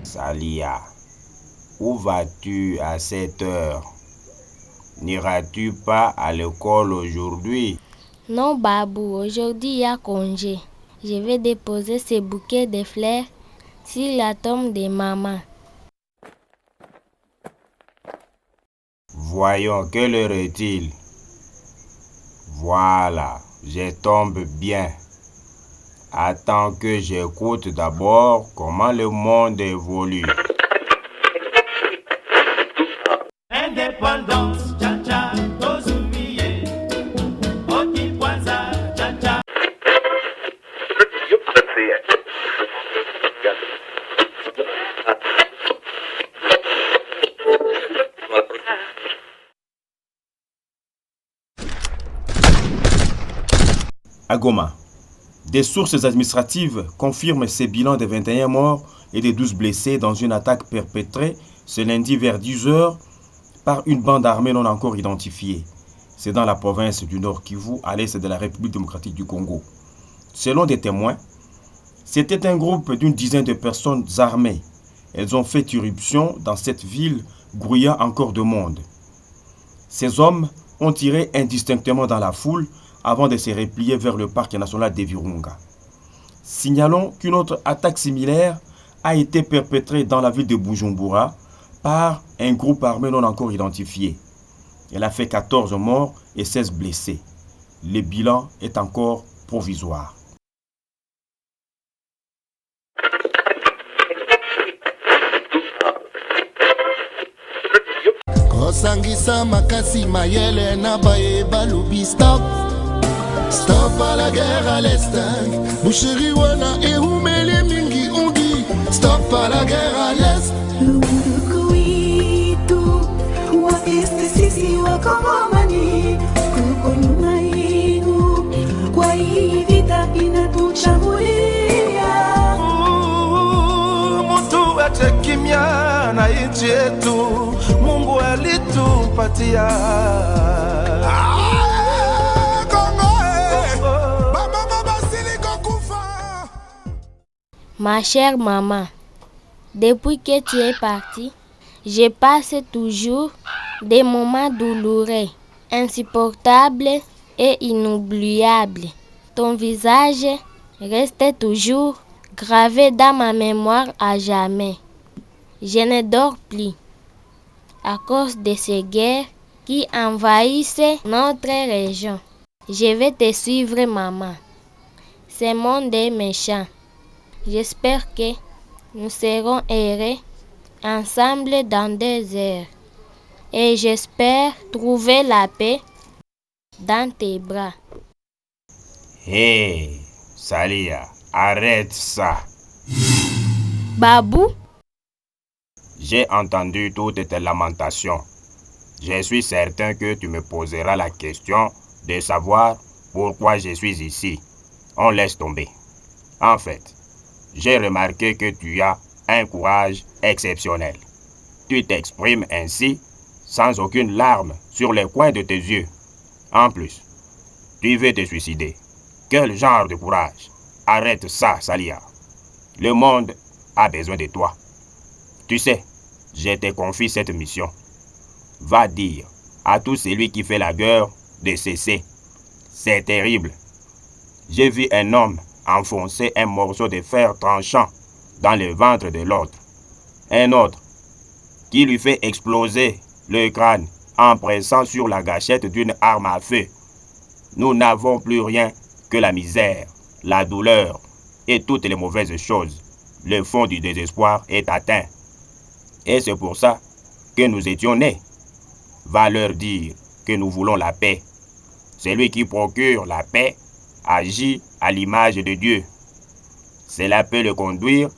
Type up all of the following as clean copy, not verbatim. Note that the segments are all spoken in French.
Salia, où vas-tu à cette heure? N'iras-tu pas à l'école aujourd'hui? Non, Babou, aujourd'hui il y a congé. Je vais déposer ces bouquets de fleurs sur la tombe de maman. Voyons, quelle heure est-il? Voilà, je tombe bien. Attends que j'écoute d'abord comment le monde évolue. Indépendance, cha-cha, tozumiye. Oti kwanza, cha-cha. À Goma, des sources administratives confirment ces bilans de 21 morts et de 12 blessés dans une attaque perpétrée ce lundi vers 10 heures par une bande armée non encore identifiée. C'est dans la province du Nord Kivu, à l'est de la République démocratique du Congo. Selon des témoins, c'était un groupe d'une dizaine de personnes armées. Elles ont fait irruption dans cette ville grouillant encore de monde. Ces hommes ont tiré indistinctement dans la foule avant de se replier vers le parc national de Virunga. Signalons qu'une autre attaque similaire a été perpétrée dans la ville de Bujumbura par un groupe armé non encore identifié. Elle a fait 14 morts et 16 blessés. Le bilan est encore provisoire. Kosangisa makasi mayele na bayeba lubi stop. Stop à la guerre à l'est. Boucherie wana ehumeli mingi on dit stop à la guerre à l'est. Lunduku witu wa este sisi wa Kongomani, tuko nyuma yenu kwa hii vita inatuchambulia. Mtu ache kimya na nchi yetu, Mungu alitupatia. Ma chère maman, depuis que tu es partie, je passe toujours des moments douloureux, insupportables et inoubliables. Ton visage reste toujours gravé dans ma mémoire à jamais. Je ne dors plus à cause de ces guerres qui envahissent notre région. Je vais te suivre, maman. Ce monde est méchant. J'espère que nous serons heureux ensemble dans 2 heures. Et j'espère trouver la paix dans tes bras. Hé, Salia, arrête ça. Babou, J'ai entendu toutes tes lamentations. Je suis certain que tu me poseras la question de savoir pourquoi je suis ici. On laisse tomber. En fait, j'ai remarqué que tu as un courage exceptionnel. Tu t'exprimes ainsi sans aucune larme sur les coins de tes yeux. En plus, tu veux te suicider. Quel genre de courage? Arrête ça, Salia. Le monde a besoin de toi. Tu sais, je te confie cette mission. Va dire à tout celui qui fait la guerre de cesser. C'est terrible. J'ai vu un homme enfoncer un morceau de fer tranchant dans le ventre de l'autre. Un autre qui lui fait exploser le crâne en pressant sur la gâchette d'une arme à feu. Nous n'avons plus rien que la misère, la douleur et toutes les mauvaises choses. Le fond du désespoir est atteint. Et c'est pour ça que nous étions nés. Va leur dire que nous voulons la paix. Celui qui procure la paix agit à l'image de Dieu. Cela peut le conduire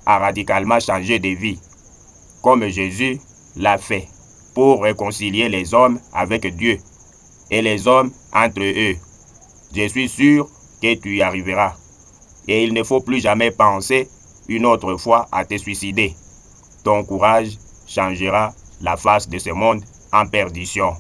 à radicalement changer de vie, comme Jésus l'a fait, pour réconcilier les hommes avec Dieu et les hommes entre eux. Je suis sûr que tu y arriveras. Et il ne faut plus jamais penser une autre fois à te suicider. Ton courage changera la face de ce monde en perdition.